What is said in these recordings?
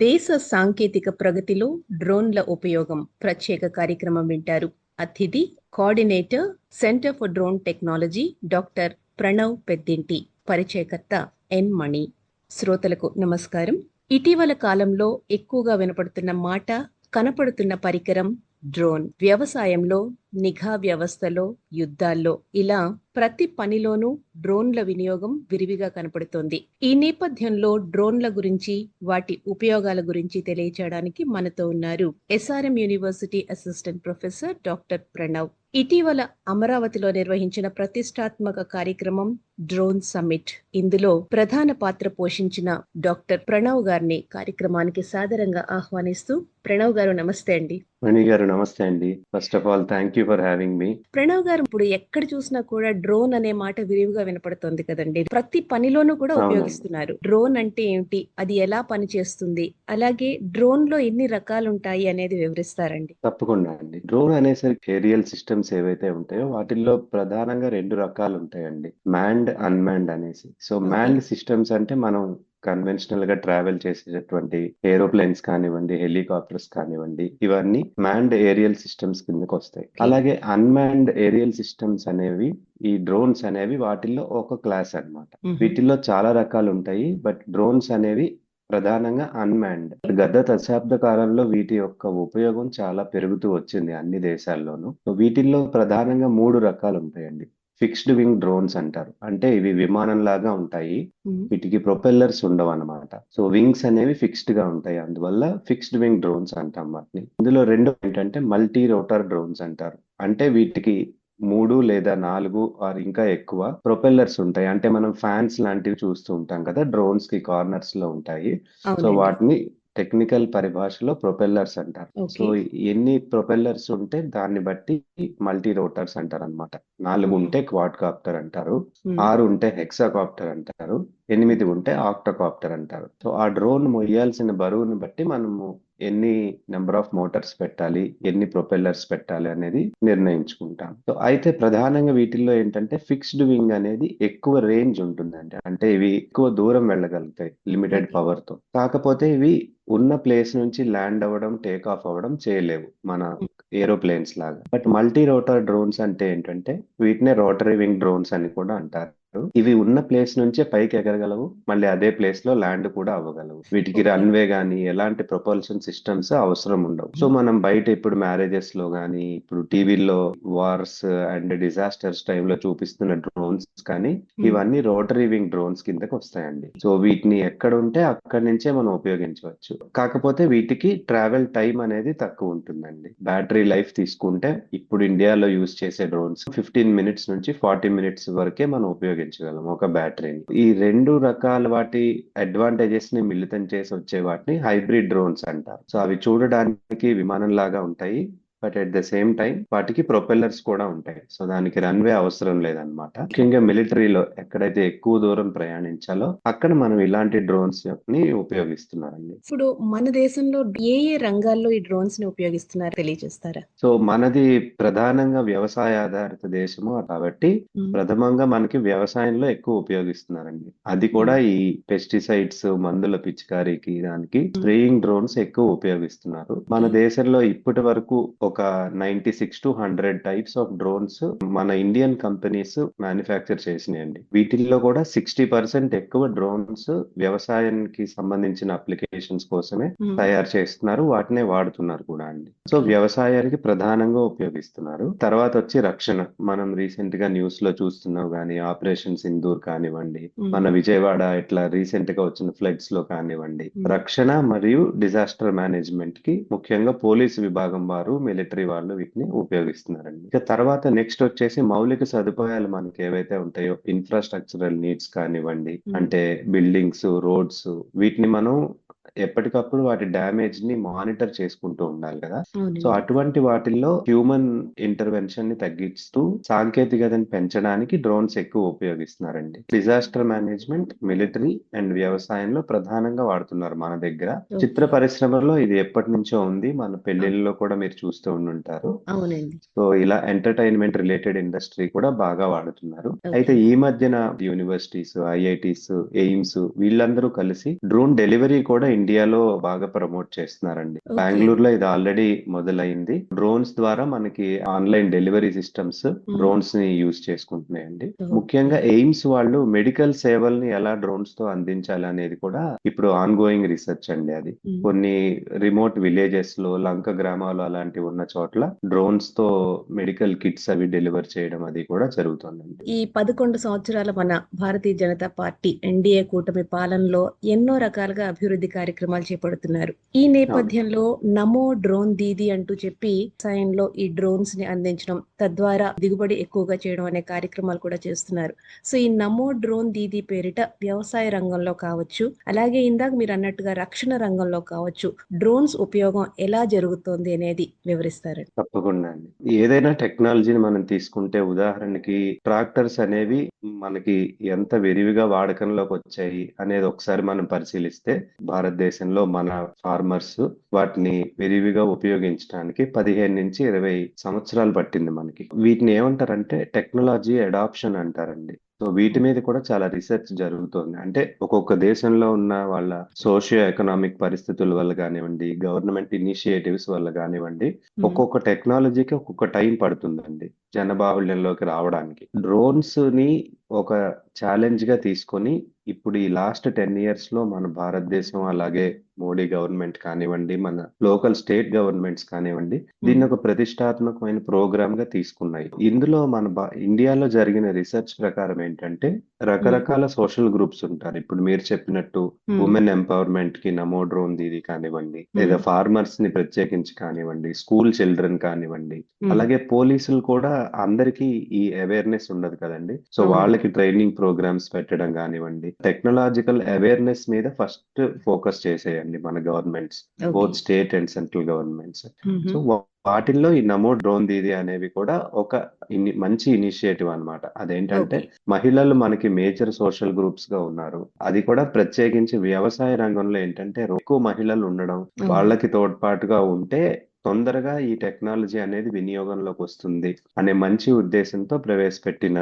దేశ సాంకేతిక ప్రగతిలో డ్రోన్ల ఉపయోగం ప్రత్యేక కార్యక్రమం వింటారు. అతిథి coordinator centre for drone technology doctor Pranav Peddinti, పరిచయకర్త ఎన్ మణి. శ్రోతలకు నమస్కారం. ఇటీవల కాలంలో ఎక్కువగా వినపడుతున్న మాట, కనపడుతున్న పరికరం డ్రోన్. వ్యవసాయంలో, నిఘా వ్యవస్థలో, యుద్ధాల్లో ఇలా ప్రతి పనిలోనూ డ్రోన్ల వినియోగం విరివిగా కనపడుతోంది. ఈ నేపథ్యంలో డ్రోన్ల గురించి, వాటి ఉపయోగాల గురించి తెలియచేయడానికి మనతో ఉన్నారు SRM university assistant professor doctor Pranav. ఇటీవల అమరావతిలో నిర్వహించిన ప్రతిష్టాత్మక కార్యక్రమం డ్రోన్ సమ్మిట్. ఇందులో ప్రధాన పాత్ర పోషించిన డాక్టర్ ప్రణవ్ గారిని కార్యక్రమానికి సాదరంగా ఆహ్వానిస్తూ, ప్రణవ్ గారు నమస్తే అండి. మణి గారు నమస్తే అండి. First of all thank you for having me. Pranav గారు, ఇప్పుడు ఎక్కడ చూసినా కూడా డ్రోన్ అనే మాట విరివిగా వినపడుతోంది కదండి. ప్రతి పనిలోనూ కూడా ఉపయోగిస్తున్నారు. డ్రోన్ అంటే ఏమిటి, అది ఎలా పనిచేస్తుంది, అలాగే డ్రోన్ లో ఎన్ని రకాలు ఉంటాయి అనేది వివరిస్తారండి? తప్పకుండా అండి. డ్రోన్ అనేసరికి ఏరియల్ సిస్టమ్స్ ఏవైతే ఉంటాయో వాటిల్లో ప్రధానంగా 2 రకాలు ఉంటాయండి, మ్యాన్డ్, అన్మాన్డ్ అనేసి. సో మ్యాన్డ్ సిస్టమ్స్ అంటే మనం కన్వెన్షనల్ గా ట్రావెల్ చేసేటటువంటి ఏరోప్లేన్స్ కానివ్వండి, హెలికాప్టర్స్ కానివ్వండి, ఇవన్నీ మ్యాన్డ్ ఏరియల్ సిస్టమ్స్ కిందకి వస్తాయి. అలాగే అన్మాన్డ్ ఏరియల్ సిస్టమ్స్ అనేవి, ఈ డ్రోన్స్ అనేవి వాటిల్లో ఒక క్లాస్ అన్నమాట. వీటిల్లో చాలా రకాలు ఉంటాయి, బట్ డ్రోన్స్ అనేవి ప్రధానంగా అన్మాన్డ్. గత దశాబ్ద కాలంలో వీటి యొక్క ఉపయోగం చాలా పెరుగుతూ వచ్చింది అన్ని దేశాల్లోనూ. వీటిల్లో ప్రధానంగా 3 రకాలు ఉంటాయండి. ఫిక్స్డ్ వింగ్ డ్రోన్స్ అంటారు. అంటే ఇవి విమానం లాగా ఉంటాయి, వీటికి ప్రొపెల్లర్స్ ఉండవు అన్నమాట. సో వింగ్స్ అనేవి ఫిక్స్డ్ గా ఉంటాయి, అందువల్ల ఫిక్స్డ్ వింగ్ డ్రోన్స్ అంటాం వాటిని. ఇందులో 2 ఏంటంటే మల్టీ రోటర్ డ్రోన్స్ అంటారు. అంటే వీటికి 3 లేదా 4 ఆర్ ఇంకా ఎక్కువ ప్రొపెల్లర్స్ ఉంటాయి. అంటే మనం ఫ్యాన్స్ లాంటివి చూస్తూ ఉంటాం కదా, డ్రోన్స్ కి కార్నర్స్ లో ఉంటాయి. సో వాటిని టెక్నికల్ పరిభాషలో ప్రొపెల్లర్స్ అంటారు. సో ఎన్ని ప్రొపెల్లర్స్ ఉంటే దాన్ని బట్టి మల్టీ రోటర్స్ అంటారు అనమాట. 4 ఉంటే క్వాడ్ కాప్టర్ అంటారు, 6 ఉంటే హెక్సాకాప్టర్ అంటారు, 8 ఉంటే ఆక్టోకాప్టర్ అంటారు. సో ఆ డ్రోన్ మొయ్యాల్సిన బరువుని బట్టి మనము ఎన్ని నెంబర్ ఆఫ్ మోటార్స్ పెట్టాలి, ఎన్ని ప్రొపెల్లర్స్ పెట్టాలి అనేది నిర్ణయించుకుంటాం. సో అయితే ప్రధానంగా వీటిల్లో ఏంటంటే ఫిక్స్డ్ వింగ్ అనేది ఎక్కువ రేంజ్ ఉంటుందండి. అంటే ఇవి ఎక్కువ దూరం వెళ్ళగలుగుతాయి లిమిటెడ్ పవర్ తో. కాకపోతే ఇవి ఉన్న ప్లేస్ నుంచి ల్యాండ్ అవ్వడం, టేక్ ఆఫ్ అవ్వడం చేయలేవు మన ఏరోప్లేన్స్ లాగా. బట్ మల్టీ రోటర్ డ్రోన్స్ అంటే ఏంటంటే వీటినే రోటరీ వింగ్ డ్రోన్స్ అని కూడా అంటారు. ఇవి ఉన్న ప్లేస్ నుంచే పైకి ఎగరగలవు, మళ్ళీ అదే ప్లేస్ లో ల్యాండ్ కూడా అవ్వగలవు. వీటికి రన్వే గానీ ఎలాంటి ప్రొపల్షన్ సిస్టమ్స్ అవసరం ఉండవు. సో మనం బయట ఇప్పుడు మ్యారేజెస్ లో గానీ, ఇప్పుడు టీవీలో వార్స్ అండ్ డిజాస్టర్స్ టైంలో చూపిస్తున్న డ్రోన్స్ కానీ, ఇవన్నీ రోటరీ వింగ్ డ్రోన్స్ కిందకి వస్తాయండి. సో వీటిని ఎక్కడ ఉంటే అక్కడి నుంచే మనం ఉపయోగించవచ్చు. కాకపోతే వీటికి ట్రావెల్ టైం అనేది తక్కువ ఉంటుందండి. బ్యాటరీ లైఫ్ తీసుకుంటే ఇప్పుడు ఇండియాలో యూజ్ చేసే డ్రోన్స్ 15 మినిట్స్ నుంచి 40 మినిట్స్ వరకే మనం ఉపయోగించగలం ఒక బ్యాటరీని. ఈ 2 రకాల వాటి అడ్వాంటేజెస్ ని మిళితం చేసి వచ్చే వాటిని హైబ్రిడ్ డ్రోన్స్ అంటారు. సో అవి చూడడానికి విమానం లాగా ఉంటాయి, but at the same time వాటికి ప్రొపెల్లర్స్ కూడా ఉంటాయి. సో దానికి రన్వే అవసరం లేదనమాట. ముఖ్యంగా మిలిటరీలో ఎక్కడైతే ఎక్కువ దూరం ప్రయాణించాలో అక్కడ మనం ఇలాంటి డ్రోన్స్ ని ఉపయోగిస్తున్నారండి. ఇప్పుడు మన దేశంలో ఏ ఏ రంగాల్లో ఈ డ్రోన్స్ ని ఉపయోగిస్తున్నారో తెలియజేస్తారా? సో మనది ప్రధానంగా వ్యవసాయ ఆధారిత దేశము కాబట్టి ప్రథమంగా మనకి వ్యవసాయంలో ఎక్కువ ఉపయోగిస్తున్నారండి. అది కూడా ఈ పెస్టిసైడ్స్, మందుల పిచికారీకి, దానికి స్ప్రేయింగ్ డ్రోన్స్ ఎక్కువ ఉపయోగిస్తున్నారు. మన దేశంలో ఇప్పటి వరకు ఒక 96 to 100 టైప్స్ ఆఫ్ డ్రోన్స్ మన ఇండియన్ కంపెనీస్ మ్యానుఫ్యాక్చర్ చేసినాయండి. వీటిల్లో కూడా 60% ఎక్కువ డ్రోన్స్ వ్యవసాయానికి సంబంధించిన అప్లికేషన్స్ కోసమే తయారు చేస్తున్నారు, వాటినే వాడుతున్నారు కూడా అండి. సో వ్యవసాయానికి ప్రధానంగా ఉపయోగిస్తున్నారు. తర్వాత వచ్చి రక్షణ. మనం రీసెంట్ గా న్యూస్ లో చూస్తున్నాం కానీ, ఆపరేషన్ సింధూర్ కానివ్వండి, మన విజయవాడ ఇట్లా రీసెంట్ గా వచ్చిన ఫ్లడ్స్ లో కానివ్వండి, రక్షణ మరియు డిజాస్టర్ మేనేజ్మెంట్ కి ముఖ్యంగా పోలీసు విభాగం వారు, మిలిటరీ వాళ్ళు వీటిని ఉపయోగిస్తున్నారండి. ఇక తర్వాత నెక్స్ట్ వచ్చేసి మౌలిక సదుపాయాలు మనకి ఏవైతే ఉంటాయో, ఇన్ఫ్రాస్ట్రక్చరల్ నీడ్స్ కానివ్వండి, అంటే బిల్డింగ్స్, రోడ్స్, వీటిని మనం ఎప్పటికప్పుడు వాటి డ్యామేజ్ ని మానిటర్ చేసుకుంటూ ఉండాలి కదా. సో అటువంటి వాటిల్లో హ్యూమన్ ఇంటర్వెన్షన్ ని తగ్గిస్తూ సాంకేతికతను పెంచడానికి డ్రోన్స్ ఎక్కువ ఉపయోగిస్తున్నారండి. డిజాస్టర్ మేనేజ్మెంట్, మిలిటరీ అండ్ వ్యవసాయంలో ప్రధానంగా వాడుతున్నారు మన దగ్గర. చిత్ర పరిశ్రమలో ఇది ఎప్పటి నుంచో ఉంది, మన పెళ్లిళ్ళలో కూడా మీరు చూస్తూ ఉండుంటారు. సో ఇలా ఎంటర్టైన్మెంట్ రిలేటెడ్ ఇండస్ట్రీ కూడా బాగా వాడుతున్నారు. అయితే ఈ మధ్యన యూనివర్సిటీస్, ఐఐటీస్, ఎయిమ్స్ వీళ్ళందరూ కలిసి డ్రోన్ డెలివరీ కూడా ఇండియాలో బాగా ప్రమోట్ చేస్తున్నారండి. ఓకే. బెంగళూరులో ఇది ఆల్రెడీ మొదలైంది. డ్రోన్స్ ద్వారా మనకి ఆన్లైన్ డెలివరీ సిస్టమ్స్ డ్రోన్స్ ని యూజ్ చేసుకుంటున్నాయండి. ముఖ్యంగా ఓకే. ఎయిమ్స్ వాళ్ళు మెడికల్ సేవల్ని ఎలా డ్రోన్స్ తో అందించాలి అనేది కూడా ఇప్పుడు ఆన్ గోయింగ్ రీసెర్చ్ అండి అది. కొన్ని రిమోట్ విలేజెస్ లో లంక గ్రామాలు అలాంటివి ఉన్న చోట్ల డ్రోన్స్ తో మెడికల్ కిట్స్ అవి డెలివర్ చేయడం అది కూడా జరుగుతుందండి. ఈ 11 సంవత్సరాల మన భారతీయ జనతా పార్టీ ఎన్డీఏ కూటమి పాలనలో ఎన్నో రకాలుగా అభివృద్ధి కార్యక్రమాలు చేపడుతున్నారు. ఈ నేపథ్యంలో నమో డ్రోన్ దీదీ అంటూ చెప్పి వ్యవసాయంలో ఈ డ్రోన్స్ ని అందించడం, తద్వారా దిగుబడి ఎక్కువగా చేయడం అనే కార్యక్రమాలు కూడా చేస్తున్నారు. సో ఈ నమో డ్రోన్ దీదీ పేరిట వ్యవసాయ రంగంలో కావచ్చు, అలాగే ఇందాక మీరు అన్నట్టుగా రక్షణ రంగంలో కావచ్చు, డ్రోన్స్ ఉపయోగం ఎలా జరుగుతోంది అనేది వివరిస్తారండి. తప్పకుండా అండి. ఏదైనా టెక్నాలజీని మనం తీసుకుంటే ఉదాహరణకి ట్రాక్టర్స్ అనేవి మనకి ఎంత విరివిగా వాడకంలోకి వచ్చాయి అనేది ఒకసారి మనం పరిశీలిస్తే భారతదేశంలో మన ఫార్మర్స్ వాటిని విరివిగా ఉపయోగించడానికి 15 నుంచి 20 సంవత్సరాలు పట్టింది మనకి. వీటిని ఏమంటారంటే టెక్నాలజీ అడాప్షన్ అంటారండి. సో వీటి మీద కూడా చాలా రీసెర్చ్ జరుగుతోంది. అంటే ఒక్కొక్క దేశంలో ఉన్న వాళ్ళ సోషియో ఎకనామిక్ పరిస్థితుల వల్ల కానివ్వండి, గవర్నమెంట్ ఇనిషియేటివ్స్ వల్ల కానివ్వండి, ఒక్కొక్క టెక్నాలజీకి ఒక్కొక్క టైం పడుతుందండి జనబాహుళ్యంలోకి రావడానికి. డ్రోన్స్ ని ఒక ఛాలెంజ్ గా తీసుకొని ఇప్పుడు ఈ లాస్ట్ 10 years లో మన భారతదేశం అలాగే మోడీ గవర్నమెంట్ కానివ్వండి, మన లోకల్ స్టేట్ గవర్నమెంట్స్ కానివ్వండి, దీన్ని ఒక ప్రతిష్టాత్మకమైన ప్రోగ్రామ్ గా తీసుకున్నాయి. ఇందులో మన ఇండియాలో జరిగిన రీసెర్చ్ ప్రకారం ఏంటంటే రకరకాల సోషల్ గ్రూప్స్ ఉంటారు. ఇప్పుడు మీరు చెప్పినట్టు ఉమెన్ ఎంపవర్మెంట్ కి నమో డ్రోన్ దీది కానివ్వండి, లేదా ఫార్మర్స్ ని ప్రత్యేకించి కానివ్వండి, స్కూల్ చిల్డ్రన్ కానివ్వండి, అలాగే పోలీసులు కూడా అందరికీ ఈ అవేర్నెస్ ఉండదు కదండి. సో వాళ్ళకి ట్రైనింగ్ ప్రోగ్రామ్స్ పెట్టడం కానివ్వండి, టెక్నాలజికల్ అవేర్నెస్ మీద ఫస్ట్ ఫోకస్ చేసేయండి మన governments, both state and central governments. So వాటిల్లో ఈ నమో డ్రోన్ దీది అనేవి కూడా ఒక మంచి ఇనిషియేటివ్ అన్నమాట. అదేంటంటే మహిళలు మనకి మేజర్ సోషల్ గ్రూప్స్ గా ఉన్నారు. అది కూడా ప్రత్యేకించి వ్యవసాయ రంగంలో ఏంటంటే ఎక్కువ మహిళలు ఉండడం, వాళ్ళకి తోడ్పాటుగా ఉంటే తొందరగా ఈ టెక్నాలజీ అనేది వినియోగంలోకి వస్తుంది అనే మంచి ఉద్దేశంతో ప్రవేశపెట్టిన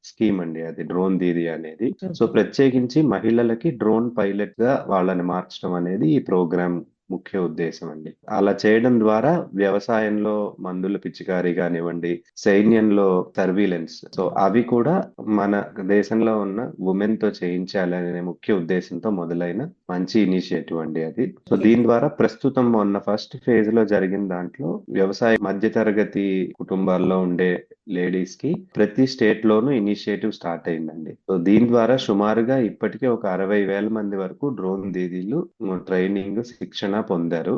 స్కీమ్ అండి అది డ్రోన్ దీది అనేది. సో ప్రత్యేకించి మహిళలకి డ్రోన్ పైలట్ గా వాళ్ళని మార్చడం అనేది ఈ ప్రోగ్రామ్ ముఖ్య ఉద్దేశం అండి. అలా చేయడం ద్వారా వ్యవసాయంలో మందుల పిచికారీ కానివ్వండి, సైన్యంలో సర్వీలెన్స్, సో అవి కూడా మన దేశంలో ఉన్న ఉమెన్ తో చేయించాలనే ముఖ్య ఉద్దేశంతో మొదలైన మంచి ఇనిషియేటివ్ అండి అది. సో దీని ద్వారా ప్రస్తుతం మొన్న ఫస్ట్ ఫేజ్ లో జరిగిన దాంట్లో వ్యవసాయ మధ్యతరగతి కుటుంబాల్లో ఉండే లేడీస్ కి ప్రతి స్టేట్ లోనూ ఇనిషియేటివ్ స్టార్ట్ అయిందండి. సో దీని ద్వారా సుమారుగా ఇప్పటికే ఒక 60,000 మంది వరకు డ్రోన్ దీదీలు ట్రైనింగ్, శిక్షణ పొందారు.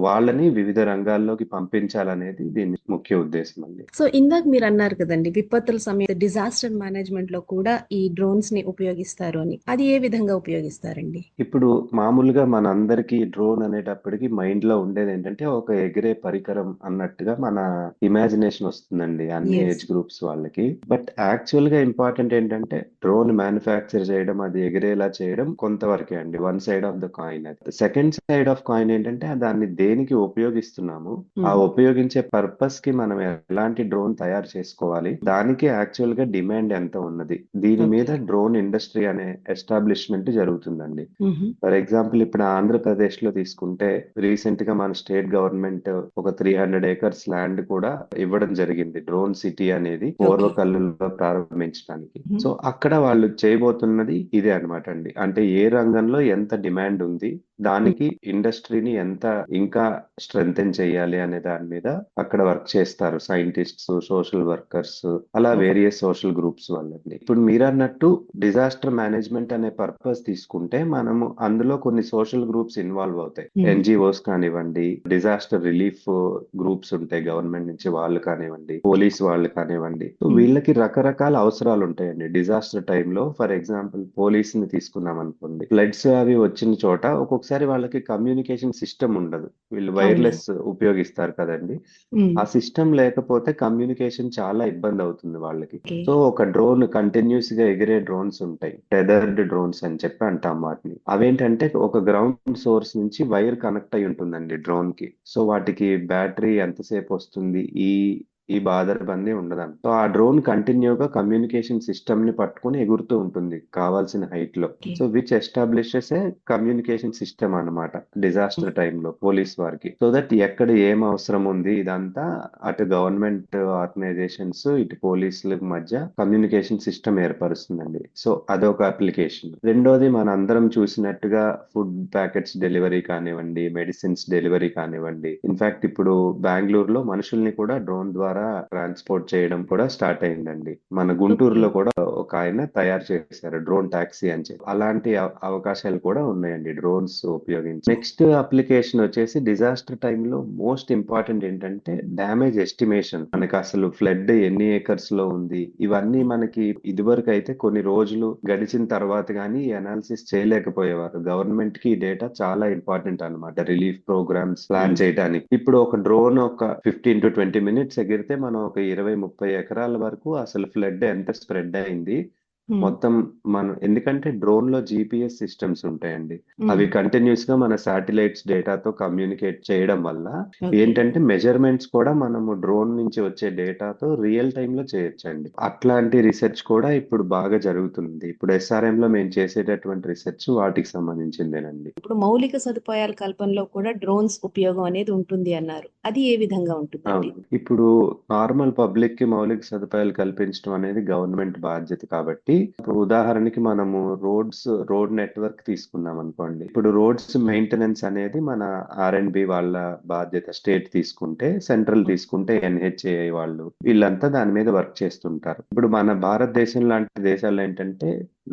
వాళ్ళని వివిధ రంగాల్లోకి పంపించాలనేది దీని ముఖ్య ఉద్దేశం అండి. సో ఇందాక మీరు అన్నారు కదండి, విపత్తుల సమయం డిజాస్టర్ మేనేజ్మెంట్ లో కూడా ఈ డ్రోన్స్ ని ఉపయోగిస్తారు అని. అది ఏ విధంగా ఉపయోగిస్తారండి? ఇప్పుడు మామూలుగా మన అందరికి డ్రోన్ అనేటప్పటికి మైండ్ లో ఉండేది ఏంటంటే ఒక ఎగిరే పరికరం అన్నట్టుగా మన ఇమాజినేషన్ వస్తుందండి అన్ని ఏజ్ గ్రూప్స్ వాళ్ళకి. బట్ యాక్చువల్ గా ఇంపార్టెంట్ ఏంటంటే డ్రోన్ మ్యానుఫ్యాక్చర్ చేయడం, అది ఎగిరేలా చేయడం కొంతవరకే అండి. One side of the coin. అది సెకండ్ సైడ్ ఆఫ్ కాయిన్ ఏంటంటే దాన్ని దేనికి ఉపయోగిస్తున్నాము, ఆ ఉపయోగించే పర్పస్ కి మనం ఎలాంటి డ్రోన్ తయారు చేసుకోవాలి, దానికి యాక్చువల్ గా డిమాండ్ ఎంత ఉన్నది, దీని మీద డ్రోన్ ఇండస్ట్రీ అనే ఎస్టాబ్లిష్మెంట్ జరుగుతుందండి. ఫర్ ఎగ్జాంపుల్ ఇప్పుడు ఆంధ్రప్రదేశ్ లో తీసుకుంటే రీసెంట్ గా మన స్టేట్ గవర్నమెంట్ ఒక 300 acres ల్యాండ్ కూడా ఇవ్వడం జరిగింది డ్రోన్ సిటీ అనేది పూర్వకల్లులో ప్రారంభించడానికి. సో అక్కడ వాళ్ళు చేయబోతున్నది ఇదే అన్నమాట అండి. అంటే ఏ రంగంలో ఎంత డిమాండ్ ఉంది, దానికి ఇండస్ట్రీని ఎంత ఇంకా స్ట్రెంగ్తెన్ చేయాలి అనే దాని మీద అక్కడ వర్క్ చేస్తారు సైంటిస్ట్స్, సోషల్ వర్కర్స్, అలా వేరియస్ సోషల్ గ్రూప్స్ వాళ్ళండి. ఇప్పుడు మీరు అన్నట్టు డిజాస్టర్ మేనేజ్మెంట్ అనే పర్పస్ తీసుకుంటే మనము అందులో కొన్ని సోషల్ గ్రూప్స్ ఇన్వాల్వ్ అవుతాయి. ఎన్జిఓస్ కానివ్వండి, డిజాస్టర్ రిలీఫ్ గ్రూప్స్ ఉంటాయి గవర్నమెంట్ నుంచి, వాళ్ళు కానివ్వండి, పోలీస్ వాళ్ళు కానివ్వండి. వీళ్ళకి రకరకాల అవసరాలు ఉంటాయండి డిజాస్టర్ టైంలో. ఫర్ ఎగ్జాంపుల్ పోలీస్ ని తీసుకున్నాం అనుకోండి, ఫ్లడ్స్ అవి వచ్చిన చోట ఒక్కొక్కసారి వాళ్ళకి కమ్యూనికేషన్ సిస్టమ్ ఉండదు. వీళ్ళు వైర్లెస్ ఉపయోగిస్తారు కదండి. ఆ సిస్టమ్ లేకపోతే కమ్యూనికేషన్ చాలా ఇబ్బంది అవుతుంది వాళ్ళకి. సో ఒక డ్రోన్ కంటిన్యూస్ గా ఎగిరే డ్రోన్స్ ఉంటాయి, టెదర్డ్ డ్రోన్స్ అని చెప్పి అంటాం వాటిని. అవేంటంటే ఒక గ్రౌండ్ సోర్స్ నుంచి వైర్ కనెక్ట్ అయి ఉంటుందండి డ్రోన్ కి. సో వాటికి బ్యాటరీ ఎంతసేపు వస్తుంది, ఈ ఈ బాదరబందీ ఉండదండి. సో ఆ డ్రోన్ కంటిన్యూగా కమ్యూనికేషన్ సిస్టమ్ ని పట్టుకొని ఎగురుతూ ఉంటుంది కావాల్సిన హైట్ లో. Okay. So which establishes A communication system అన్నమాట డిజాస్టర్ టైంలో పోలీస్ వారికి. సో దట్ ఎక్కడ ఏం అవసరం ఉంది ఇదంతా అటు గవర్నమెంట్ ఆర్గనైజేషన్స్ ఇటు పోలీసుల మధ్య కమ్యూనికేషన్ సిస్టమ్ ఏర్పరుస్తుందండి. సో అదొక అప్లికేషన్. రెండోది మన అందరం చూసినట్టుగా ఫుడ్ ప్యాకెట్స్ డెలివరీ కానివ్వండి, మెడిసిన్స్ డెలివరీ కానివ్వండి. ఇన్ఫాక్ట్ ఇప్పుడు బెంగళూరులో మనుషుల్ని కూడా డ్రోన్ ద్వారా ట్రాన్స్పోర్ట్ చేయడం కూడా స్టార్ట్ అయిందండి. మన ఓకే. గుంటూరులో కూడా ఒక ఆయన తయారు చేశారు డ్రోన్ టాక్సీ అని చెప్పి. అలాంటి అవకాశాలు కూడా ఉన్నాయండి డ్రోన్స్ ఉపయోగించి. నెక్స్ట్ అప్లికేషన్ వచ్చేసి డిజాస్టర్ టైంలో మోస్ట్ ఇంపార్టెంట్ ఏంటంటే డ్యామేజ్ ఎస్టిమేషన్. మనకి అసలు ఫ్లడ్ ఎన్ని ఏకర్స్ లో ఉంది ఇవన్నీ మనకి ఇదివరకు అయితే కొన్ని రోజులు గడిచిన తర్వాత కానీ ఈ అనాలిసిస్ చేయలేకపోయేవారు. గవర్నమెంట్ కి ఈ డేటా చాలా ఇంపార్టెంట్ అన్నమాట రిలీఫ్ ప్రోగ్రామ్స్ ప్లాన్ చేయడానికి. ఇప్పుడు ఒక డ్రోన్ ఒక 15 to 20 మినిట్స్ ఎగిరితే మనం ఒక 20-30 ఎకరాల వరకు అసలు ఫ్లడ్ ఎంత స్ప్రెడ్ అయింది మొత్తం మనం, ఎందుకంటే డ్రోన్ లో జిపిఎస్ సిస్టమ్స్ ఉంటాయండి. అవి కంటిన్యూస్ గా మన శాటిలైట్స్ డేటాతో కమ్యూనికేట్ చేయడం వల్ల ఓకే. ఏంటంటే మెజర్మెంట్స్ కూడా మనము డ్రోన్ నుంచి వచ్చే డేటాతో రియల్ టైమ్ లో చేయొచ్చండి. అట్లాంటి రీసెర్చ్ కూడా ఇప్పుడు బాగా జరుగుతుంది. ఇప్పుడు ఎస్ఆర్ఎం లో మేము చేసేటటువంటి రీసెర్చ్ వాటికి సంబంధించిందేనండి. ఇప్పుడు మౌలిక సదుపాయాల కల్పనలో కూడా డ్రోన్స్ ఉపయోగం అనేది ఉంటుంది అన్నారు. అది ఏ విధంగా ఉంటుందండి? అవును. ఇప్పుడు నార్మల్ పబ్లిక్ కి మౌలిక సదుపాయాలు కల్పించడం అనేది గవర్నమెంట్ బాధ్యత కాబట్టి, ఇప్పుడు ఉదాహరణకి మనము రోడ్ నెట్వర్క్ తీసుకున్నాం అనుకోండి. ఇప్పుడు రోడ్స్ మెయింటెనెన్స్ అనేది మన ఆర్ఎండ్బి వాళ్ళ బాధ్యత. స్టేట్ తీసుకుంటే, సెంట్రల్ తీసుకుంటే ఎన్హెచ్ఏఐ వాళ్ళు, వీళ్ళంతా దాని మీద వర్క్ చేస్తుంటారు. ఇప్పుడు మన భారతదేశం లాంటి దేశాల్లో ఏంటంటే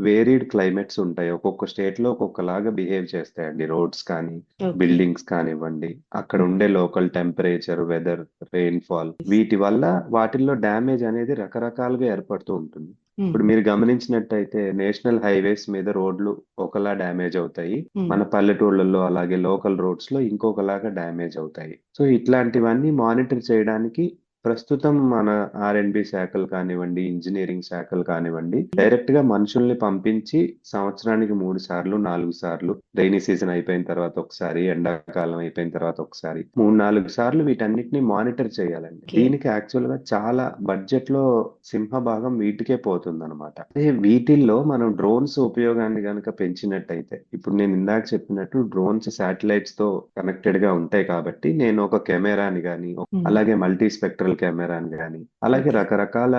వేరీడ్ క్లైమేట్స్ ఉంటాయి. ఒక్కొక్క స్టేట్ లో ఒక్కొక్కలాగా బిహేవ్ చేస్తాయండి. రోడ్స్ కానీ ఓకే. బిల్డింగ్స్ కానివ్వండి, అక్కడ ఉండే లోకల్ టెంపరేచర్, వెదర్, రెయిన్ఫాల్, వీటి వల్ల వాటిల్లో డ్యామేజ్ అనేది రకరకాలుగా ఏర్పడుతూ ఉంటుంది. ఇప్పుడు మీరు గమనించినట్టయితే నేషనల్ హైవేస్ మీద రోడ్లు ఒకలా డ్యామేజ్ అవుతాయి. మన పల్లెటూళ్ళల్లో అలాగే లోకల్ రోడ్స్ లో ఇంకొకలాగా డ్యామేజ్ అవుతాయి. సో ఇట్లాంటివన్నీ మానిటర్ చేయడానికి ప్రస్తుతం మన ఆర్ఎండ్బి శాఖలు కానివ్వండి, ఇంజనీరింగ్ శాఖలు కానివ్వండి, డైరెక్ట్ గా మనుషుల్ని పంపించి సంవత్సరానికి 3 సార్లు 4 సార్లు, రైనీ సీజన్ అయిపోయిన తర్వాత ఒకసారి, ఎండాకాలం అయిపోయిన తర్వాత ఒకసారి 3-4 సార్లు వీటన్నిటిని మానిటర్ చేయాలండి. ఓకే. దీనికి యాక్చువల్ గా చాలా బడ్జెట్ లో సింహభాగం వీటికే పోతుంది అనమాట. అదే వీటిల్లో మనం డ్రోన్స్ ఉపయోగాన్ని గనుక పెంచినట్టయితే, ఇప్పుడు నేను ఇందాక చెప్పినట్టు డ్రోన్స్ శాటిలైట్స్ తో కనెక్టెడ్ గా ఉంటాయి కాబట్టి, నేను ఒక కెమెరాని గాని, అలాగే మల్టీ స్పెక్ట్రల్ కెమెరాని గాని, అలాగే రకరకాల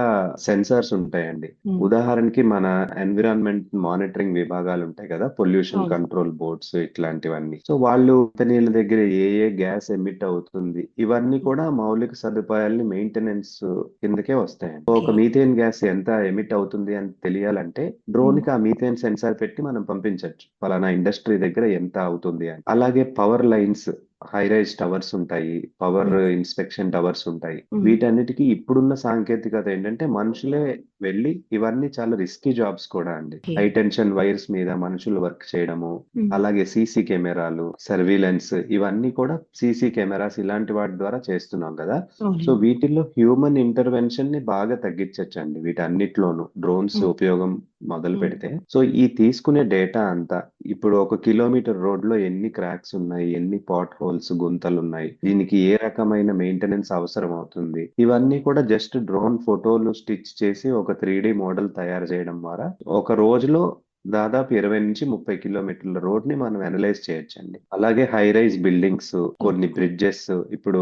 సెన్సార్స్ ఉంటాయండి. ఉదాహరణకి మన ఎన్విరాన్మెంట్ మానిటరింగ్ విభాగాలు ఉంటాయి కదా, పొల్యూషన్ అవును. కంట్రోల్ బోర్డ్స్ ఇట్లాంటివన్నీ. సో వాళ్ళు కంపెనీల దగ్గర ఏ గ్యాస్ ఎమిట్ అవుతుంది ఇవన్నీ కూడా మౌలిక సదుపాయాలని మెయింటెనెన్స్ కిందకే వస్తాయండి. సో ఒక మీథేన్ గ్యాస్ ఎంత ఎమిట్ అవుతుంది అని తెలియాలంటే డ్రోన్ కి ఆ మీథేన్ సెన్సార్ పెట్టి మనం పంపించవచ్చు, ఫలానా ఇండస్ట్రీ దగ్గర ఎంత అవుతుంది అని. అలాగే power lines, high rise towers ఉంటాయి, పవర్ ఇన్స్పెక్షన్ టవర్స్ ఉంటాయి. వీటన్నిటికీ ఇప్పుడున్న సాంకేతికత ఏంటంటే మనుషులే వెళ్ళి, ఇవన్నీ చాలా రిస్కీ జాబ్స్ కూడా అండి. హై టెన్షన్ వైర్స్ మీద మనుషులు వర్క్ చేయడము, అలాగే సీసీ కెమెరాలు, సర్వీలెన్స్, ఇవన్నీ కూడా సీసీ కెమెరాస్ ఇలాంటి వాటి ద్వారా చేస్తున్నాం కదా. సో వీటిల్లో హ్యూమన్ ఇంటర్వెన్షన్ ని బాగా తగ్గించచ్చండి. వీటన్నిటిలోనూ డ్రోన్స్ ఉపయోగం మొదలు పెడితే. సో ఈ తీసుకునే డేటా అంతా, ఇప్పుడు 1 కిలోమీటర్ రోడ్ లో ఎన్ని క్రాక్స్ ఉన్నాయి, ఎన్ని పాట్ హోల్స్, గుంతలు ఉన్నాయి, దీనికి ఏ రకమైన మెయింటెనెన్స్ అవసరం అవుతుంది, ఇవన్నీ కూడా జస్ట్ డ్రోన్ ఫోటోలు స్టిచ్ చేసి ఒక 3D మోడల్ తయారు చేయడం ద్వారా ఒక రోజులో దాదాపు 20-30 కిలోమీటర్ల రోడ్ ని మనం అనలైజ్ చేయొచ్చండి. అలాగే హై రైజ్ బిల్డింగ్స్, కొన్ని బ్రిడ్జెస్, ఇప్పుడు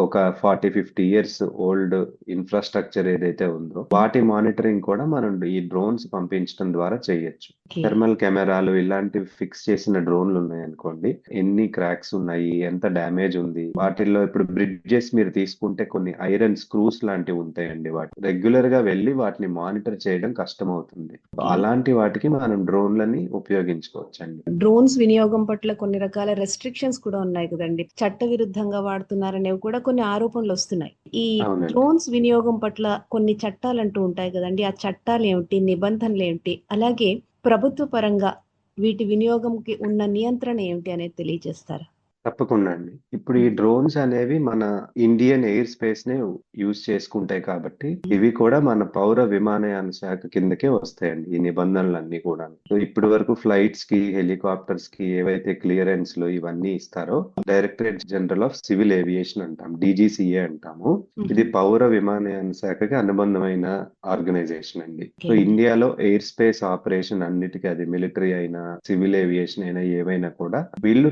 ఒక 40-50 ఇయర్స్ ఓల్డ్ ఇన్ఫ్రాస్ట్రక్చర్ ఏదైతే ఉందో వాటి మానిటరింగ్ కూడా మనం ఈ డ్రోన్స్ పంపించడం ద్వారా చేయొచ్చు. థర్మల్ కెమెరాలు ఇలాంటివి ఫిక్స్ చేసిన డ్రోన్లు ఉన్నాయి అనుకోండి, ఎన్ని క్రాక్స్ ఉన్నాయి, ఎంత డ్యామేజ్ ఉంది, వాటిల్లో ఇప్పుడు బ్రిడ్జెస్ మీరు తీసుకుంటే కొన్ని ఐరన్ స్క్రూస్ లాంటివి ఉంటాయండి. వాటి రెగ్యులర్ గా వెళ్ళి వాటిని మానిటర్ చేయడం కష్టం అవుతుంది. అలాంటి వాటికి మనం డ్రోన్లని ఉపయోగించుకోవచ్చండి. డ్రోన్స్ వినియోగం పట్ల కొన్ని రకాల రెస్ట్రిక్షన్స్ కూడా ఉన్నాయి కదండి. చట్ట విరుద్ధంగా వాడుతున్నారనేవి కూడా కొన్ని ఆరోపణలు వస్తున్నాయి. ఈ అవునండి. డ్రోన్స్ వినియోగం పట్ల కొన్ని చట్టాలు అంటూ ఉంటాయి కదండి. ఆ చట్టాలు ఏమిటి, నిబంధనలు ఏమిటి, అలాగే ప్రభుత్వ పరంగా వీటి వినియోగంకి ఉన్న నియంత్రణ ఏమిటి అనేది తెలియజేస్తారా? తప్పకుండా అండి. ఇప్పుడు ఈ డ్రోన్స్ అనేవి మన ఇండియన్ ఎయిర్ స్పేస్ నే యూజ్ చేసుకుంటాయి కాబట్టి ఇవి కూడా మన పౌర విమానయాన శాఖ కిందకే వస్తాయండి ఈ నిబంధనలన్నీ కూడా. సో ఇప్పటి వరకు ఫ్లైట్స్ కి హెలికాప్టర్స్ కి ఏవైతే క్లియరెన్స్ లో ఇవన్నీ ఇస్తారో directorate general of civil aviation అంటాం, DGCA అంటాము. ఇది పౌర విమానయాన శాఖకి అనుబంధమైన ఆర్గనైజేషన్ అండి. సో ఇండియాలో ఎయిర్ స్పేస్ ఆపరేషన్ అన్నిటికీ, అది మిలిటరీ అయినా సివిల్ ఏవియేషన్ అయినా ఏవైనా కూడా వీళ్ళు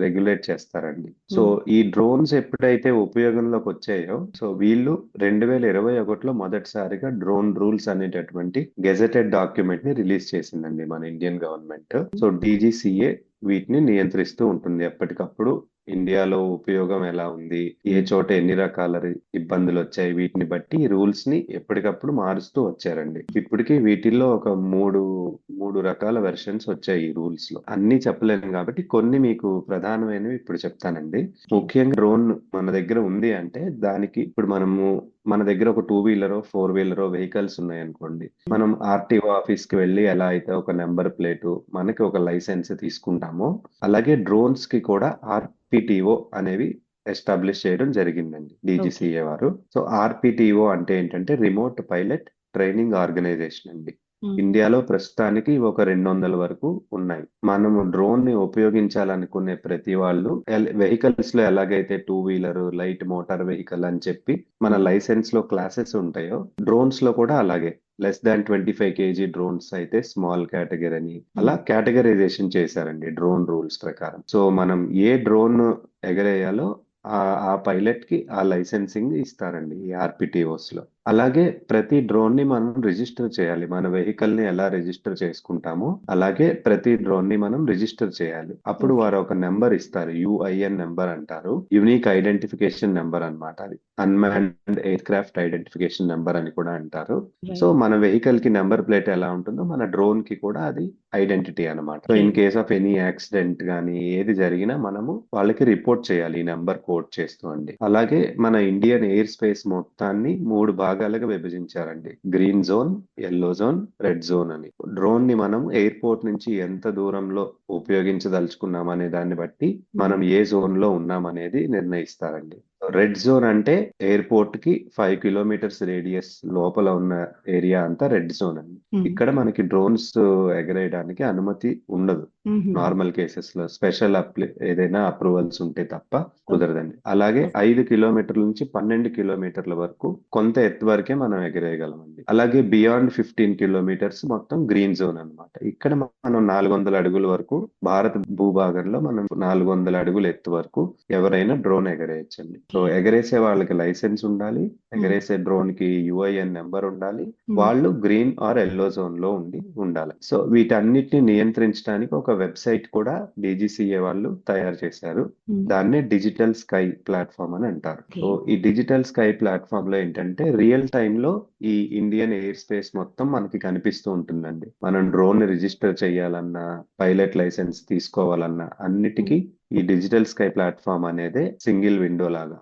రెగ్యులేట్ చేస్తారండి. సో ఈ డ్రోన్స్ ఎప్పుడైతే ఉపయోగంలోకి వచ్చాయో సో వీళ్ళు 2021లో మొదటిసారిగా డ్రోన్ రూల్స్ అనేటటువంటి గెజెటెడ్ డాక్యుమెంట్ ని రిలీజ్ చేసిందండి మన ఇండియన్ గవర్నమెంట్. సో DGCA వీటిని నియంత్రిస్తూ ఉంటుంది ఎప్పటికప్పుడు. ఇండియాలో ఉపయోగం ఎలా ఉంది, ఏ చోట ఎన్ని రకాల ఇబ్బందులు వచ్చాయి, వీటిని బట్టి ఈ రూల్స్ ని ఎప్పటికప్పుడు మారుస్తూ వచ్చారండి. ఇప్పటికీ వీటిల్లో ఒక మూడు రకాల వెర్షన్స్ వచ్చాయి ఈ రూల్స్ లో. అన్ని చెప్పలేను కాబట్టి కొన్ని మీకు ప్రధానమైనవి ఇప్పుడు చెప్తానండి. ముఖ్యంగా డ్రోన్ మన దగ్గర ఉంది అంటే దానికి ఇప్పుడు మన దగ్గర ఒక 2 వీలరో 4 వీలరో వెహికల్స్ ఉన్నాయనుకోండి, మనం RTO ఆఫీస్ కి వెళ్ళి ఎలా అయితే ఒక నెంబర్ ప్లేటు మనకి ఒక లైసెన్స్ తీసుకుంటామో అలాగే డ్రోన్స్ కి కూడా RPTO అనేవి ఎస్టాబ్లిష్ చేయడం జరిగిందండి DGCA వారు. సో RPTO అంటే ఏంటంటే రిమోట్ పైలట్ ట్రైనింగ్ ఆర్గనైజేషన్ అండి. ఇండియాలో ప్రస్తుతానికి ఒక 200 వరకు ఉన్నాయి. మనము డ్రోన్ ని ఉపయోగించాలనుకునే ప్రతి వాళ్ళు వెహికల్స్ లో ఎలాగైతే 2 వీలర్ లైట్ మోటార్ వెహికల్ అని చెప్పి మన లైసెన్స్ లో క్లాసెస్ ఉంటాయో డ్రోన్స్ లో కూడా అలాగే less than 25 kg డ్రోన్స్ అయితే స్మాల్ కేటగిరీ అని అలా కేటగరైజేషన్ చేశారండి డ్రోన్ రూల్స్ ప్రకారం. సో మనం ఏ డ్రోన్ ఎగరేయాలో ఆ పైలట్ కి ఆ లైసెన్సింగ్ ఇస్తారండి ఈ RPTOs లో. అలాగే ప్రతి డ్రోన్ ని మనం రిజిస్టర్ చేయాలి. మన వెహికల్ ని ఎలా రిజిస్టర్ చేసుకుంటామో అలాగే ప్రతి డ్రోన్ ని మనం రిజిస్టర్ చేయాలి. అప్పుడు వారు ఒక నెంబర్ ఇస్తారు, UIN నెంబర్ అంటారు, యూనిక్ ఐడెంటిఫికేషన్ నెంబర్ అన్నమాట. అది unmanned air craft identification number అని కూడా అంటారు. సో మన వెహికల్ కి నెంబర్ ప్లేట్ ఎలా ఉంటుందో మన డ్రోన్ కి కూడా అది ఐడెంటిటీ అన్నమాట. So in case of any accident గానీ ఏది జరిగినా మనము వాళ్ళకి రిపోర్ట్ చేయాలి ఈ నెంబర్ కోడ్ చేస్తూ అండి. అలాగే మన ఇండియన్ ఎయిర్ స్పేస్ మొత్తాన్ని 3 భాగాలుగా విభజించారండి. Green zone, yellow zone, red zone అని. డ్రోన్ ని మనం ఎయిర్పోర్ట్ నుంచి ఎంత దూరంలో ఉపయోగించదలుచుకున్నాం అనే దాన్ని బట్టి మనం ఏ జోన్ లో ఉన్నాం అనేది నిర్ణయిస్తారండి. రెడ్ జోన్ అంటే ఎయిర్పోర్ట్ కి 5 కిలోమీటర్స్ రేడియస్ లోపల ఉన్న ఏరియా అంతా రెడ్ జోన్ అండి. ఇక్కడ మనకి డ్రోన్స్ ఎగరేయడానికి అనుమతి ఉండదు నార్మల్ కేసెస్ లో. స్పెషల్ ఏదైనా అప్రూవల్స్ ఉంటే తప్ప కుదరదండి. అలాగే 5 కిలోమీటర్ల నుంచి 12 కిలోమీటర్ల వరకు కొంత ఎత్తు వరకే మనం ఎగరేయగలమండి. అలాగే బియాండ్ 15 కిలోమీటర్స్ మొత్తం గ్రీన్ జోన్ అన్నమాట. ఇక్కడ మనం 400 అడుగుల వరకు భారత భూభాగంలో మనం 400 అడుగుల ఎత్తు వరకు ఎవరైనా డ్రోన్ ఎగరేయచ్చండి. సో ఎగరేసే వాళ్ళకి లైసెన్స్ ఉండాలి, ఎగరేసే డ్రోన్ కి UIN నెంబర్ ఉండాలి, వాళ్ళు గ్రీన్ ఆర్ ఎల్లో జోన్ లో ఉండాలి. సో వీటన్నిటిని నియంత్రించడానికి ఒక వెబ్సైట్ కూడా DGCA వాళ్ళు తయారు చేశారు. దాన్నే డిజిటల్ స్కై ప్లాట్ఫామ్ అని అంటారు. సో ఈ డిజిటల్ స్కై ప్లాట్ఫామ్ లో ఏంటంటే రియల్ టైమ్ లో ఈ ఇండియన్ ఎయిర్ స్పేస్ మొత్తం మనకి కనిపిస్తూ ఉంటుందండి. మనం డ్రోన్ రిజిస్టర్ చేయాలన్నా, పైలట్ లైసెన్స్ తీసుకోవాలన్నా అన్నిటికీ ఈ డిజిటల్ స్కై ప్లాట్ఫామ్ అనేది సింగిల్ విండో లాగా.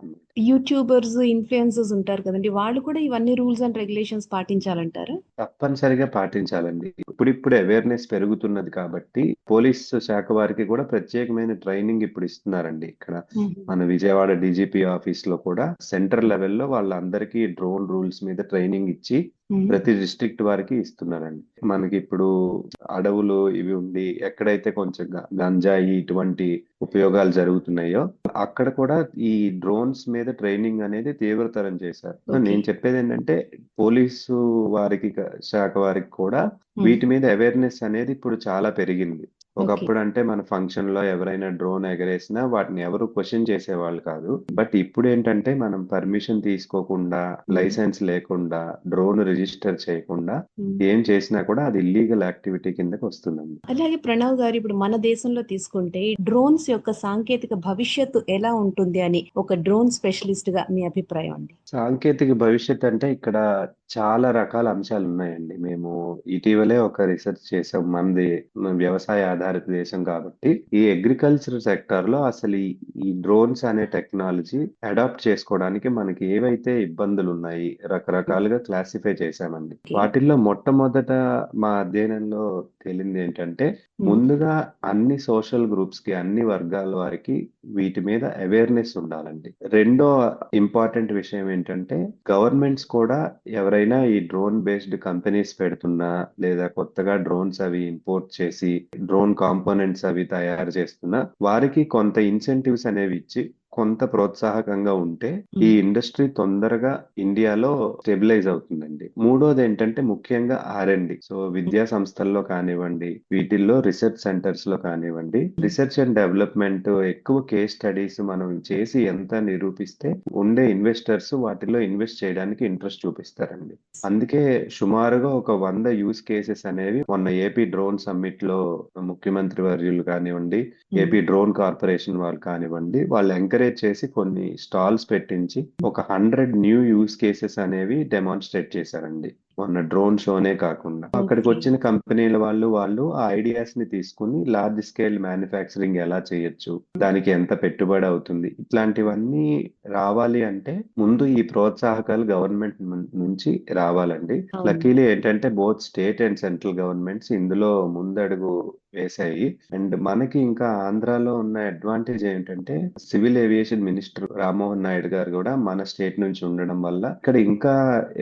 యూట్యూబర్స్, ఇన్ఫ్లుయెన్సర్స్ ఉంటారు కదండి, వాళ్ళు కూడా ఇవన్నీ రూల్స్ అండ్ రెగ్యులేషన్స్ పాటించాలంటారా? తప్పనిసరిగా పాటించాలండి. ఇప్పుడిప్పుడు అవేర్నెస్ పెరుగుతున్నది కాబట్టి పోలీస్ శాఖ వారికి కూడా ప్రత్యేకమైన ట్రైనింగ్ ఇప్పుడు ఇస్తున్నారండి. ఇక్కడ మన విజయవాడ DGP ఆఫీస్ లో కూడా సెంటర్ లెవెల్లో వాళ్ళందరికీ డ్రోన్ రూల్స్ మీద ట్రైనింగ్ ఇచ్చి ప్రతి డిస్ట్రిక్ట్ వారికి ఇస్తున్నారండి. మనకి ఇప్పుడు అడవులు ఇవి ఉండి ఎక్కడైతే కొంచెం గంజాయి ఇటువంటి ఉపయోగాలు జరుగుతున్నాయో అక్కడ కూడా ఈ డ్రోన్స్ మీద ట్రైనింగ్ అనేది తీవ్రతరం చేశారు. సో నేను చెప్పేది ఏంటంటే పోలీసు వారికి శాఖ వారికి కూడా వీటి మీద అవేర్నెస్ అనేది ఇప్పుడు చాలా పెరిగింది. ఒకప్పుడు అంటే మన ఫంక్షన్ లో ఎవరైనా డ్రోన్ ఎగరేసినా వాటిని ఎవరు క్వశ్చన్ చేసేవాళ్ళు కాదు. బట్ ఇప్పుడు ఏంటంటే మనం పర్మిషన్ తీసుకోకుండా, లైసెన్స్ లేకుండా, డ్రోన్ రిజిస్టర్ చేయకుండా ఏం చేసినా కూడా అది ఇల్లీగల్ యాక్టివిటీ కిందకి వస్తుందండి. అలాగే ప్రణవ్ గారు, ఇప్పుడు మన దేశంలో తీసుకుంటే డ్రోన్స్ యొక్క సాంకేతిక భవిష్యత్తు ఎలా ఉంటుంది అని ఒక డ్రోన్ స్పెషలిస్ట్ గా మీ అభిప్రాయం అండి? సాంకేతిక భవిష్యత్ అంటే ఇక్కడ చాలా రకాల అంశాలు ఉన్నాయండి. మేము ఇటీవలే ఒక రీసెర్చ్ చేసాం. మనది వ్యవసాయ ఆధారిత ఆధారిత దేశం కాబట్టి ఈ అగ్రికల్చర్ సెక్టర్ లో అసలు ఈ డ్రోన్స్ అనే టెక్నాలజీ అడాప్ట్ చేసుకోవడానికి మనకి ఏవైతే ఇబ్బందులు ఉన్నాయి రకరకాలుగా క్లాసిఫై చేశామండి. ఓకే. వాటిల్లో మొట్టమొదట మా అధ్యయనంలో తేలింది ఏంటంటే ముందుగా అన్ని సోషల్ గ్రూప్స్ కి అన్ని వర్గాల వారికి వీటి మీద అవేర్నెస్ ఉండాలండి. రెండో ఇంపార్టెంట్ విషయం ఏంటంటే గవర్నమెంట్స్ కూడా ఎవరైనా ఈ డ్రోన్ బేస్డ్ కంపెనీస్ పెడుతున్నా లేదా కొత్తగా డ్రోన్స్ అవి ఇంపోర్ట్ చేసి డ్రోన్ కాంపోనెంట్స్ అవి తయారు చేస్తున్నా వారికి కొంత ఇన్సెంటివ్స్ అనేవి ఇచ్చి కొంత ప్రోత్సాహకంగా ఉంటే ఈ ఇండస్ట్రీ తొందరగా ఇండియాలో స్టెబిలైజ్ అవుతుందండి. మూడోది ఏంటంటే ముఖ్యంగా R&D. సో విద్యా సంస్థల్లో కానివ్వండి, వీటిల్లో రీసెర్చ్ సెంటర్స్ లో కానివ్వండి, రీసెర్చ్ అండ్ డెవలప్మెంట్ ఎక్కువ కేస్ స్టడీస్ మనం చేసి ఎంత నిరూపిస్తే ఉండే ఇన్వెస్టర్స్ వాటిలో ఇన్వెస్ట్ చేయడానికి ఇంట్రెస్ట్ చూపిస్తారండి. అందుకే సుమారుగా ఒక 100 యూస్ కేసెస్ అనేవి మొన్న ఏపీ డ్రోన్ సమ్మిట్ లో ముఖ్యమంత్రి వర్యులు కానివ్వండి, ఏపీ డ్రోన్ కార్పొరేషన్ వాళ్ళు కానివ్వండి, వాళ్ళు ఎంకరేజ్ చేసి కొన్ని స్టాల్స్ పెట్టించి ఒక 100 న్యూ యూస్ కేసెస్ అనేవి డెమాన్స్ట్రేట్ చేశారండి. మొన్న డ్రోన్ షోనే కాకుండా అక్కడికి వచ్చిన కంపెనీల వాళ్ళు ఆ ఐడియాస్ ని తీసుకుని లార్జ్ స్కేల్ మ్యానుఫ్యాక్చరింగ్ ఎలా చేయొచ్చు, దానికి ఎంత పెట్టుబడి అవుతుంది, ఇట్లాంటివన్నీ రావాలి అంటే ముందు ఈ ప్రోత్సాహకాలు గవర్నమెంట్ నుంచి రావాలండి. లక్కీలీ ఏంటంటే both state and central governments ఇందులో ముందడుగు వేశాయి. అండ్ మనకి ఇంకా ఆంధ్రాలో ఉన్న అడ్వాంటేజ్ ఏంటంటే civil aviation minister Rammohan Naidu గారు కూడా మన స్టేట్ నుంచి ఉండడం వల్ల ఇక్కడ ఇంకా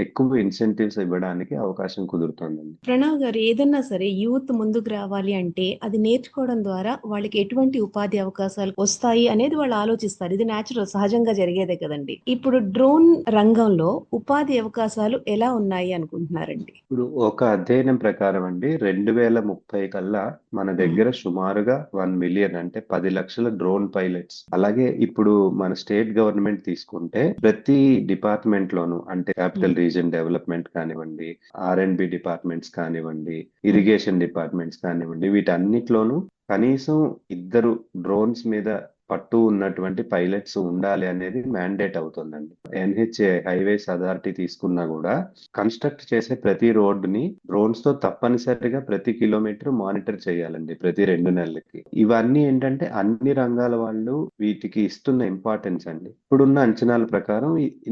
ఎక్కువ ఇన్సెంటివ్స్ ఇవ్వడానికి అవకాశం కుదురుతుందండి. ప్రణవ్ గారు, ఏదన్నా సరే యూత్ ముందుకు రావాలి అంటే అది నేర్చుకోవడం ద్వారా వాళ్ళకి ఎటువంటి ఉపాధి అవకాశాలు వస్తాయి అనేది వాళ్ళు ఆలోచిస్తారు. ఇది న్యాచురల్, సహజంగా జరిగేదే కదండి. ఇప్పుడు డ్రోన్ రంగంలో ఉపాధి అవకాశాలు ఎలా ఉన్నాయి అనుకుంటున్నారండి? ఇప్పుడు ఒక అధ్యయనం ప్రకారం అండి 2030 కల్లా మన దగ్గర సుమారుగా 1 మిలియన్ అంటే 10 లక్షల డ్రోన్ పైలట్స్, అలాగే ఇప్పుడు మన స్టేట్ గవర్నమెంట్ తీసుకుంటే ప్రతి డిపార్ట్మెంట్ లోను అంటే క్యాపిటల్ రీజన్ డెవలప్మెంట్ కానివ్వండి, R&B డిపార్ట్మెంట్స్ కానివ్వండి, ఇరిగేషన్ డిపార్ట్మెంట్స్ కానివ్వండి, వీటన్నిటిలోనూ కనీసం 2 డ్రోన్స్ మీద పట్టు ఉన్నటువంటి పైలట్స్ ఉండాలి అనేది మ్యాండేట్ అవుతుందండి. NHA హైవేస్ అథారిటీ తీసుకున్నా కూడా కన్స్ట్రక్ట్ చేసే ప్రతి రోడ్డుని డ్రోన్స్ తో తప్పనిసరిగా ప్రతి కిలోమీటర్ మానిటర్ చేయాలండి ప్రతి 2 నెలలకి. ఇవన్నీ ఏంటంటే అన్ని రంగాల వాళ్ళు వీటికి ఇస్తున్న ఇంపార్టెన్స్ అండి. ఇప్పుడున్న అంచనాల ప్రకారం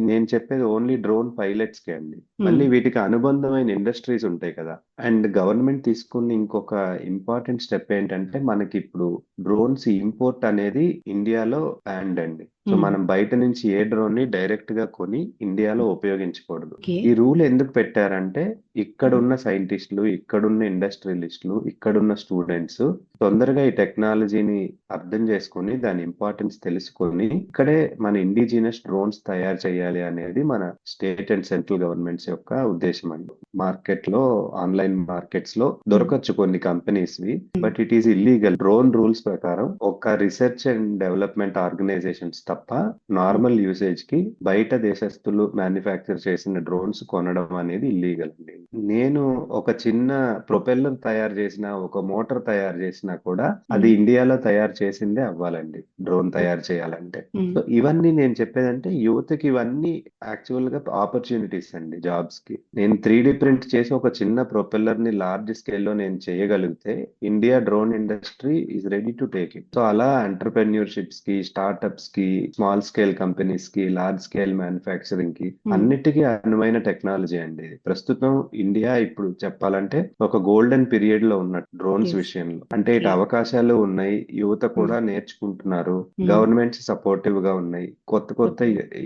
నేను చెప్పేది ఓన్లీ డ్రోన్ పైలట్స్ కే అండి. మళ్ళీ వీటికి అనుబంధమైన ఇండస్ట్రీస్ ఉంటాయి కదా. అండ్ గవర్నమెంట్ తీసుకున్న ఇంకొక ఇంపార్టెంట్ స్టెప్ ఏంటంటే మనకి ఇప్పుడు డ్రోన్స్ ఇంపోర్ట్ అనేది ఇండియాలో బ్యాన్డ్ అండి. సో మనం బయట నుంచి ఏ డ్రోన్ ని డైరెక్ట్ గా కొని ఇండియాలో ఉపయోగించకూడదు. ఈ రూల్ ఎందుకు పెట్టారంటే ఇక్కడున్న సైంటిస్టులు, ఇక్కడున్న ఇండస్ట్రియలిస్టులు, ఇక్కడున్న స్టూడెంట్స్ తొందరగా ఈ టెక్నాలజీని అర్థం చేసుకొని దాని ఇంపార్టెన్స్ తెలుసుకొని ఇక్కడే మన ఇండిజినస్ డ్రోన్స్ తయారు చేయాలి అనేది మన స్టేట్ అండ్ సెంట్రల్ గవర్నమెంట్స్ యొక్క ఉద్దేశం అండి. మార్కెట్ లో ఆన్లైన్ మార్కెట్స్ లో దొరకచ్చు కొన్ని కంపెనీస్ వి, but it is illegal. Drone rules ప్రకారం ఒక రీసెర్చ్ అండ్ డెవలప్మెంట్ ఆర్గనైజేషన్స్ తప్ప నార్మల్ యూసేజ్ కి బయట దేశస్తులు మ్యానుఫ్యాక్చర్ చేసిన డ్రోన్స్ కొనడం అనేది ఇల్లీగల్ అండి. నేను ఒక చిన్న ప్రొపెల్లర్ తయారు చేసిన, ఒక మోటార్ తయారు చేసినా కూడా అది ఇండియాలో తయారు చేసిందే అవ్వాలండి డ్రోన్ తయారు చేయాలంటే. సో ఇవన్నీ నేను చెప్పేదంటే యువతకి ఇవన్నీ యాక్చువల్ గా ఆపర్చునిటీస్ అండి జాబ్స్ కి. నేను 3D ప్రింట్ చేసి ఒక చిన్న ప్రొపెల్లర్ ని లార్జ్ స్కేల్ లో నేను చేయగలిగితే India drone industry is ready to take it. So అలా ఎంటర్ప్రెన్యూర్షిప్స్ కి, స్టార్ట్అప్స్ కి, స్మాల్ స్కేల్ కంపెనీస్ కి, లార్జ్ స్కేల్ మ్యానుఫ్యాక్చరింగ్ కి అన్నిటికీ అనువైన టెక్నాలజీ అండి. ప్రస్తుతం ఇండియా ఇప్పుడు చెప్పాలంటే ఒక గోల్డెన్ పీరియడ్ లో ఉన్న డ్రోన్స్ విషయంలో. అంటే ఇటు అవకాశాలు ఉన్నాయి, యువత కూడా నేర్చుకుంటున్నారు, గవర్నమెంట్స్ సపోర్టివ్ గా ఉన్నాయి, కొత్త కొత్త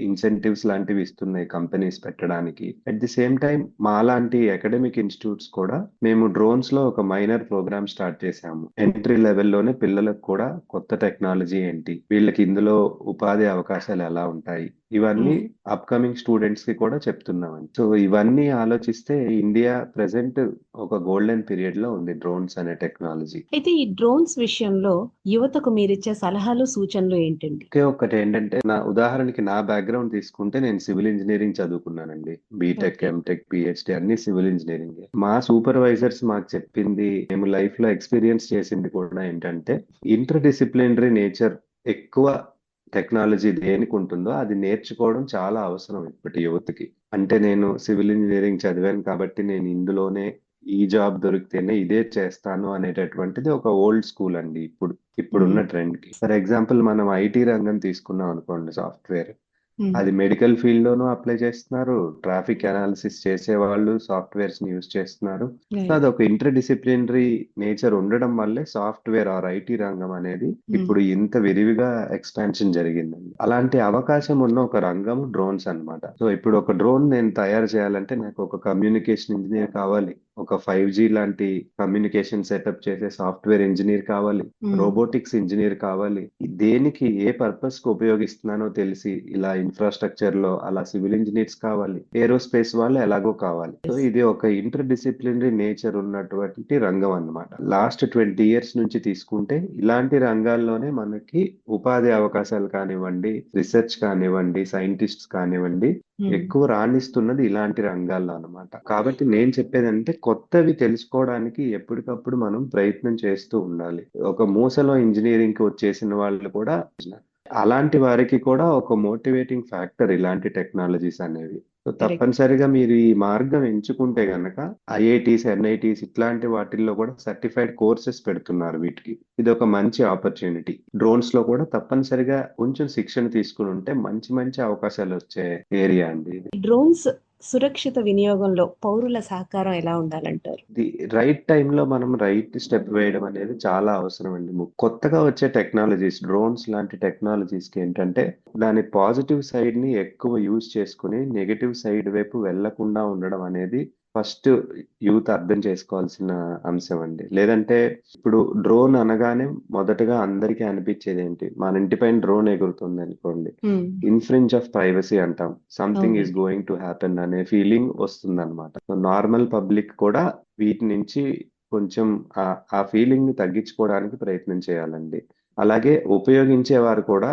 ఇన్సెంటివ్స్ లాంటివి ఇస్తున్నాయి కంపెనీస్ పెట్టడానికి. అట్ ది సేమ్ టైం మాలాంటి అకాడమిక్ ఇన్స్టిట్యూట్స్ కూడా మేము డ్రోన్స్ లో ఒక మైనర్ ప్రోగ్రామ్ స్టార్ట్ చేశాము. ఎంట్రీ లెవెల్లోనే పిల్లలకు కూడా కొత్త టెక్నాలజీ ఏంటి, వీళ్ళకి ఇందులో ఉపాధి అవకాశాలు ఎలా ఉంటాయి, ఇవన్నీ అప్కమింగ్ స్టూడెంట్స్ కి కూడా చెప్తున్నామండి. సో ఇవన్నీ ఆలోచిస్తే ఇండియా ప్రెసెంట్ ఒక గోల్డెన్ పీరియడ్ లో ఉంది డ్రోన్స్ అనే టెక్నాలజీ. అయితే ఈ డ్రోన్స్ విషయంలో యువతకు మీరిచ్చే సలహాలు, సూచనలు ఏంటండి? ఒకటి ఏంటంటే ఉదాహరణకి నా బ్యాక్గ్రౌండ్ తీసుకుంటే నేను సివిల్ ఇంజనీరింగ్ చదువుకున్నానండి. బీటెక్, ఎంటెక్, పిహెచ్డి అన్ని సివిల్ ఇంజనీరింగ్. మా సూపర్వైజర్స్ మాకు చెప్పింది, మేము లైఫ్ లో ఎక్స్పీరియన్స్ చేసింది కూడా ఏంటంటే ఇంటర్ డిసిప్లినరీ నేచర్ ఎక్కువ టెక్నాలజీ దేనికి ఉంటుందో అది నేర్చుకోవడం చాలా అవసరం ఇప్పటి యువతకి. అంటే నేను సివిల్ ఇంజనీరింగ్ చదివాను కాబట్టి నేను ఇందులోనే ఈ జాబ్ దొరికితేనే ఇదే చేస్తాను అనేటటువంటిది ఒక ఓల్డ్ స్కూల్ అండి ఇప్పుడున్న ట్రెండ్కి. ఫర్ ఎగ్జాంపుల్ మనం ఐటీ రంగం తీసుకున్నాం అనుకోండి, సాఫ్ట్వేర్ అది మెడికల్ ఫీల్డ్ లోనూ అప్లై చేస్తున్నారు, ట్రాఫిక్ అనాలిసిస్ చేసే వాళ్ళు సాఫ్ట్వేర్స్ ని యూజ్ చేస్తున్నారు. సో అదొక ఇంటర్ డిసిప్లినరీ నేచర్ ఉండడం వల్లే సాఫ్ట్వేర్ ఆర్ ఐటీ రంగం అనేది ఇప్పుడు ఇంత విరివిగా ఎక్స్పాన్షన్ జరిగిందండి. అలాంటి అవకాశం ఉన్న ఒక రంగం డ్రోన్స్ అన్నమాట. సో ఇప్పుడు ఒక డ్రోన్ నేను తయారు చేయాలంటే నాకు ఒక కమ్యూనికేషన్ ఇంజనీర్ కావాలి, ఒక 5G లాంటి కమ్యూనికేషన్ సెటప్ చేసే సాఫ్ట్వేర్ ఇంజనీర్ కావాలి, రోబోటిక్స్ ఇంజనీర్ కావాలి. దేనికి ఏ పర్పస్ కు ఉపయోగిస్తున్నానో తెలిసి ఇలా ఇన్ఫ్రాస్ట్రక్చర్ లో అలా సివిల్ ఇంజనీర్స్ కావాలి, ఏరోస్పేస్ వాళ్ళు ఎలాగో కావాలి. సో ఇది ఒక ఇంటర్ డిసిప్లినరీ నేచర్ ఉన్నటువంటి రంగం అన్నమాట. లాస్ట్ 20 years నుంచి తీసుకుంటే ఇలాంటి రంగాల్లోనే మనకి ఉపాధి అవకాశాలు కానివ్వండి, రీసెర్చ్ కానివ్వండి, సైంటిస్ట్స్ కానివ్వండి ఎక్కువ రాణిస్తున్నది ఇలాంటి రంగాల్లో అన్నమాట. కాబట్టి నేను చెప్పేదంటే కొత్తవి తెలుసుకోవడానికి ఎప్పటికప్పుడు మనం ప్రయత్నం చేస్తూ ఉండాలి. ఒక మూసలో ఇంజనీరింగ్ కి వచ్చేసిన వాళ్ళు కూడా అలాంటి వారికి కూడా ఒక మోటివేటింగ్ ఫ్యాక్టర్ ఇలాంటి టెక్నాలజీస్ అనేవి. సో తప్పనిసరిగా మీరు ఈ మార్గం ఎంచుకుంటే గనక ఐఐటీస్, ఎన్ఐటీస్ ఇట్లాంటి వాటిల్లో కూడా సర్టిఫైడ్ కోర్సెస్ పెడుతున్నారు వీటికి. ఇది ఒక మంచి ఆపర్చునిటీ. డ్రోన్స్ లో కూడా తప్పనిసరిగా కొంచెం శిక్షణ తీసుకుని ఉంటే మంచి మంచి అవకాశాలు వచ్చే ఏరియా అండి ఇది. డ్రోన్స్ సురక్షిత వినియోగంలో పౌరుల సహకారం ఎలా ఉండాలంటారు? ది రైట్ టైంలో మనం రైట్ స్టెప్ వేయడం అనేది చాలా అవసరం అండి. కొత్తగా వచ్చే టెక్నాలజీస్, డ్రోన్స్ లాంటి టెక్నాలజీస్ కి ఏంటంటే దాని పాజిటివ్ సైడ్ ని ఎక్కువ యూజ్ చేసుకుని నెగటివ్ సైడ్ వైపు వెళ్లకుండా ఉండడం అనేది ఫస్ట్ యూత్ అర్థం చేసుకోవాల్సిన అంశం అండి. లేదంటే ఇప్పుడు డ్రోన్ అనగానే మొదటగా అందరికీ అనిపించేది ఏంటి, మన ఇంటి పైన డ్రోన్ ఎగురుతుంది అనుకోండి, ఇన్ఫ్రింజ్ ఆఫ్ ప్రైవసీ అంటాం, something is going to happen అనే ఫీలింగ్ వస్తుంది అనమాట. నార్మల్ పబ్లిక్ కూడా వీటి నుంచి కొంచెం ఆ ఫీలింగ్ ని తగ్గించుకోవడానికి ప్రయత్నం చేయాలండి. అలాగే ఉపయోగించే వారు కూడా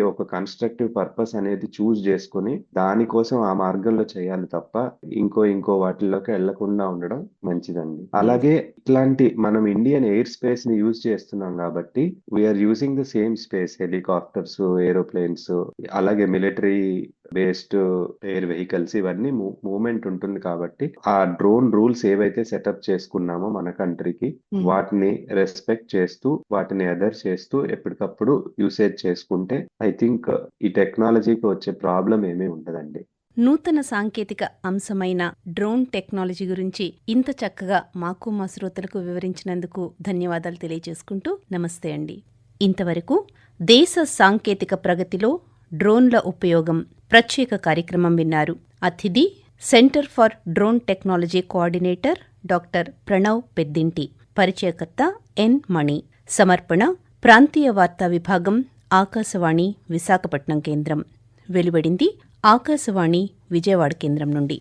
ఒక కన్స్ట్రక్టివ్ పర్పస్ అనేది చూస్ చేసుకుని దానికోసం ఆ మార్గంలో చేయాలి తప్ప ఇంకో వాటిల్లోకి వెళ్లకుండా ఉండడం మంచిదండి. అలాగే ఇట్లాంటి మనం ఇండియన్ ఎయిర్ స్పేస్ ని యూజ్ చేస్తున్నాం కాబట్టి we are using the same space, helicopters, aeroplanes, అలాగే మిలిటరీ బేస్డ్ ఎయిర్ వెహికల్స్, ఇవన్నీ మూవ్మెంట్ ఉంటుంది కాబట్టి ఆ డ్రోన్ రూల్స్ ఏవైతే సెటప్ చేసుకున్నామో మన కంట్రీకి వాటిని రెస్పెక్ట్ చేస్తూ వాటిని అదర్ చేస్తూ ఎప్పటికప్పుడు యూసేజ్ చేసుకుంటే ఐ థింక్ ఈ టెక్నాలజీకి వచ్చే ప్రాబ్లం ఏమీ ఉండదండి. నూతన సాంకేతిక అంశమైన డ్రోన్ టెక్నాలజీ గురించి ఇంత చక్కగా మాకు మా శ్రోతలకు వివరించినందుకు ధన్యవాదాలు తెలియజేసుకుంటూ నమస్తే అండి. ఇంతవరకు దేశ సాంకేతిక ప్రగతిలో డ్రోన్ల ఉపయోగం ప్రత్యేక కార్యక్రమం విన్నారు. అతిథి centre for drone technology coordinator doctor Pranav Peddinti, పరిచయకర్త ఎన్ మణి. సమర్పణ ప్రాంతీయ వార్తా విభాగం, ఆకాశవాణి విశాఖపట్నం కేంద్రం. వెలువడింది ఆకాశవాణి విజయవాడ కేంద్రం నుండి.